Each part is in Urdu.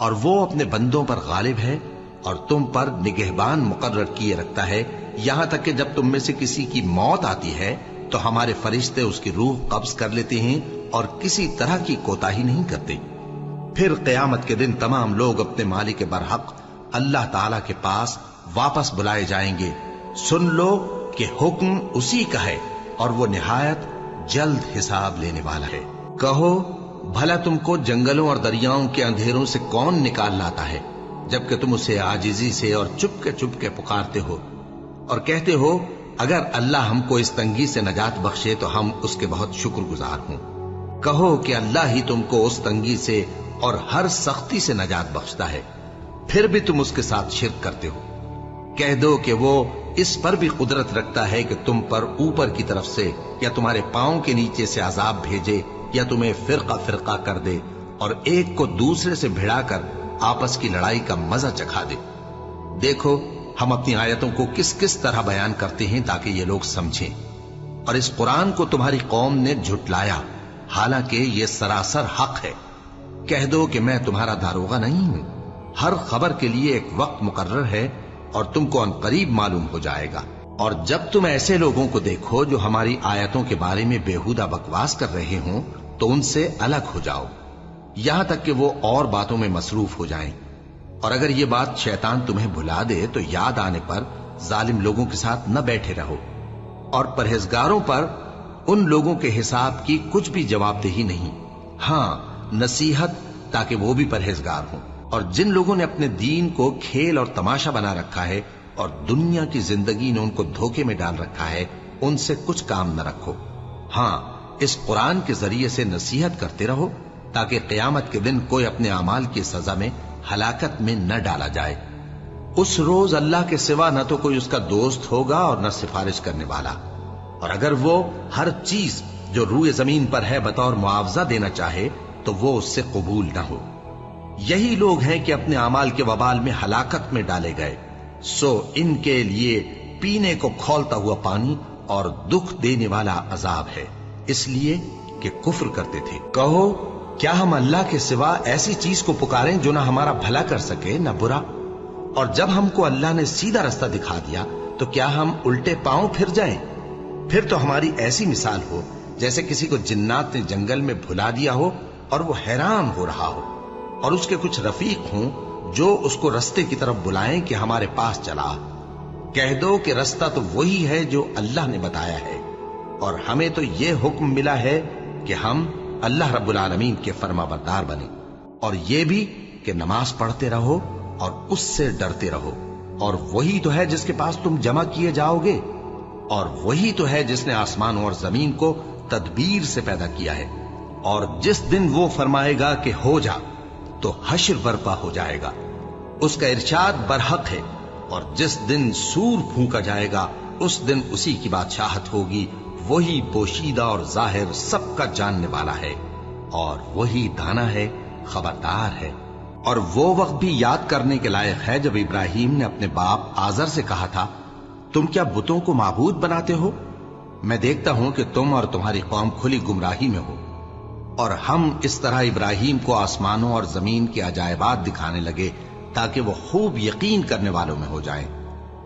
اور وہ اپنے بندوں پر غالب ہے اور تم پر نگہبان مقرر کیے رکھتا ہے، یہاں تک کہ جب تم میں سے کسی کی موت آتی ہے تو ہمارے فرشتے اس کی روح قبض کر لیتے ہیں اور کسی طرح کی کوتاہی نہیں کرتے۔ پھر قیامت کے دن تمام لوگ اپنے مالک برحق اللہ تعالی کے پاس واپس بلائے جائیں گے۔ سن لو کہ حکم اسی کا ہے اور وہ نہایت جلد حساب لینے والا ہے۔ کہو بھلا تم کو جنگلوں اور دریاؤں کے اندھیروں سے کون نکال لاتا ہے، جبکہ تم اسے عاجزی سے اور چپ کے پکارتے ہو اور کہتے ہو اگر اللہ ہم کو اس تنگی سے نجات بخشے تو ہم اس کے بہت شکر گزار ہوں۔ کہو کہ اللہ ہی تم کو اس تنگی سے اور ہر سختی سے نجات بخشتا ہے، پھر بھی تم اس کے ساتھ شرک کرتے ہو۔ کہہ دو کہ وہ اس پر بھی قدرت رکھتا ہے کہ تم پر اوپر کی طرف سے یا تمہارے پاؤں کے نیچے سے عذاب بھیجے یا تمہیں فرقہ فرقہ کر دے اور ایک کو دوسرے سے بھڑا کر آپس کی لڑائی کا مزہ چکھا دے۔ دیکھو ہم اپنی آیتوں کو کس کس طرح بیان کرتے ہیں تاکہ یہ لوگ سمجھیں، اور اس قرآن کو تمہاری قوم نے جھٹلایا حالانکہ یہ سراسر حق ہے۔ کہہ دو کہ میں تمہارا داروغہ نہیں ہوں، ہر خبر کے لیے ایک وقت مقرر ہے اور تم کو ان قریب معلوم ہو جائے گا۔ اور جب تم ایسے لوگوں کو دیکھو جو ہماری آیتوں کے بارے میں بےہودہ بکواس کر رہے ہوں تو ان سے الگ ہو جاؤ، یہاں تک کہ وہ اور باتوں میں مصروف ہو جائیں۔ اور اگر یہ بات شیطان تمہیں بھلا دے تو یاد آنے پر ظالم لوگوں کے ساتھ نہ بیٹھے رہو، اور پرہیزگاروں پر ان لوگوں کے حساب کی کچھ بھی جواب دہی نہیں، ہاں نصیحت تاکہ وہ بھی پرہیزگار ہوں۔ اور جن لوگوں نے اپنے دین کو کھیل اور تماشا بنا رکھا ہے اور دنیا کی زندگی نے ان کو دھوکے میں ڈال رکھا ہے، ان سے کچھ کام نہ رکھو، ہاں اس قرآن کے ذریعے سے نصیحت کرتے رہو تاکہ قیامت کے دن کوئی اپنے اعمال کی سزا میں ہلاکت میں نہ ڈالا جائے۔ اس روز اللہ کے سوا نہ تو کوئی اس کا دوست ہوگا اور نہ سفارش کرنے والا، اور اگر وہ ہر چیز جو روئے زمین پر ہے بطور معاوضہ دینا چاہے تو وہ اس سے قبول نہ ہو۔ یہی لوگ ہیں کہ اپنے اعمال کے وبال میں ہلاکت میں ڈالے گئے، سو ان کے لیے پینے کو کھولتا ہوا پانی اور دکھ دینے والا عذاب ہے، اس لیے کہ کفر کرتے تھے۔ کہو کیا ہم اللہ کے سوا ایسی چیز کو پکاریں جو نہ ہمارا بھلا کر سکے نہ برا؟ اور جب ہم کو اللہ نے سیدھا رستہ دکھا دیا تو کیا ہم الٹے پاؤں پھر جائیں؟ پھر تو ہماری ایسی مثال ہو جیسے کسی کو جنات نے جنگل میں بھلا دیا ہو اور وہ حیران ہو رہا ہو، اور اس کے کچھ رفیق ہوں جو اس کو رستے کی طرف بلائیں کہ ہمارے پاس چلا۔ کہہ دو کہ رستہ تو وہی ہے جو اللہ نے بتایا ہے، اور ہمیں تو یہ حکم ملا ہے کہ ہم اللہ رب العالمین کے فرما بردار بنیں، اور یہ بھی کہ نماز پڑھتے رہو اور اس سے ڈرتے رہو، اور وہی تو ہے جس کے پاس تم جمع کیے جاؤ گے، اور وہی تو ہے جس نے آسمانوں اور زمین کو تدبیر سے پیدا کیا ہے، اور جس دن وہ فرمائے گا کہ ہو جا تو حشر برپا ہو جائے گا، اس کا ارشاد برحق ہے، اور جس دن سور پھونکا جائے گا اس دن اسی کی بادشاہت ہوگی، وہی پوشیدہ اور ظاہر سب کا جاننے والا ہے، اور وہی دانا ہے، خبردار ہے۔ اور وہ وقت بھی یاد کرنے کے لائق ہے جب ابراہیم نے اپنے باپ آزر سے کہا تھا تم کیا بتوں کو معبود بناتے ہو؟ میں دیکھتا ہوں کہ تم اور تمہاری قوم کھلی گمراہی میں ہو۔ اور ہم اس طرح ابراہیم کو آسمانوں اور زمین کے عجائبات دکھانے لگے تاکہ وہ خوب یقین کرنے والوں میں ہو جائیں۔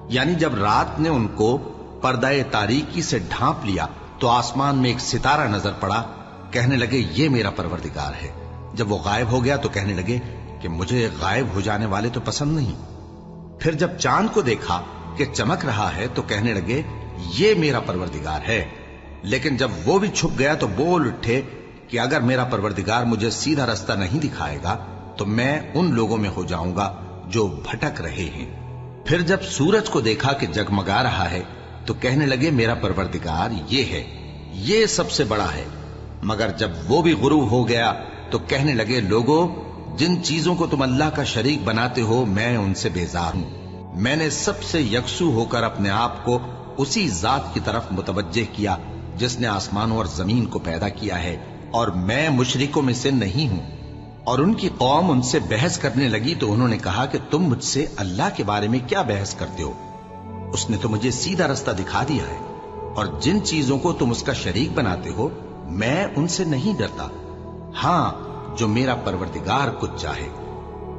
یعنی جب رات نے ان کو پردہ تاریکی سے ڈھانپ لیا تو آسمان میں ایک ستارہ نظر پڑا، کہنے لگے یہ میرا پروردگار ہے۔ جب وہ غائب ہو گیا تو کہنے لگے کہ مجھے غائب ہو جانے والے تو پسند نہیں۔ پھر جب چاند کو دیکھا کہ چمک رہا ہے تو کہنے لگے یہ میرا پروردگار ہے۔ لیکن جب وہ بھی چھپ گیا تو بول اٹھے کہ اگر میرا پروردگار مجھے سیدھا رستہ نہیں دکھائے گا تو میں ان لوگوں میں ہو جاؤں گا جو بھٹک رہے ہیں۔ پھر جب سورج کو دیکھا کہ جگمگا رہا ہے تو کہنے لگے میرا پروردگار یہ ہے، یہ سب سے بڑا ہے۔ مگر جب وہ بھی غروب ہو گیا تو کہنے لگے لوگو جن چیزوں کو تم اللہ کا شریک بناتے ہو میں ان سے بیزار ہوں۔ میں نے سب سے یکسو ہو کر اپنے آپ کو اسی ذات کی طرف متوجہ کیا جس نے آسمانوں اور زمین کو پیدا کیا ہے، اور میں مشرکوں میں سے نہیں ہوں۔ اور ان کی قوم ان سے بحث کرنے لگی تو انہوں نے کہا کہ تم مجھ سے اللہ کے بارے میں کیا بحث کرتے ہو؟ اس نے تو مجھے سیدھا رستہ دکھا دیا ہے، اور جن چیزوں کو تم اس کا شریک بناتے ہو میں ان سے نہیں ڈرتا، ہاں جو میرا پروردگار کچھ چاہے۔